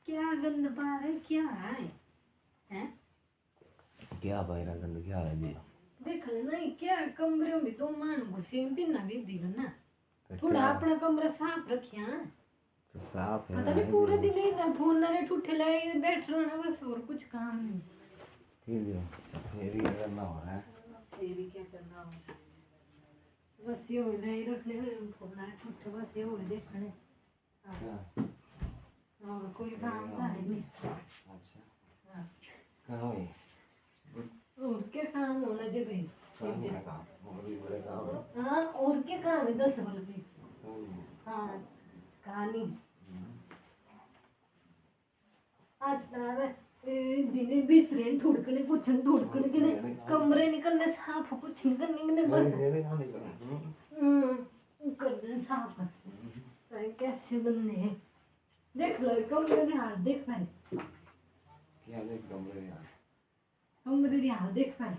क्या गंद पा रहे क्या है हैं? क्या भाई ना गंद क्या है जी देख लेना ये क्या कमरे में दो मान घुसे दिन ना भी दी ना तो थोड़ा क्या अपना कमरा साफ रखिया ना तो साफ है पता नहीं पूरे दिन ही ना फोन ना ठूठे लाए बैठ रहना बस और कुछ काम नहीं फिर ये करना हो रहा है तेरी क्या करना हो बस ये हो नहीं रखने में फोन ना ठूठे बस ये हो देखने क्या और कोई काम था नहीं अच्छा हाँ। कहाँ है और क्या काम होना चाहिए काम है काम और भी बड़े काम है हाँ और क्या काम है 10 साल में हाँ कहानी आज तारा दिने भी फ्रेंड ढूंढने कुछ ढूंढने के लिए कमरे निकलने साफ कुछ निकलने बस करने साफ है कैसे बनने हैं देख लो कमरे में हाल देख पाए क्या देख कमरे यार कमरे में हाल देख पाए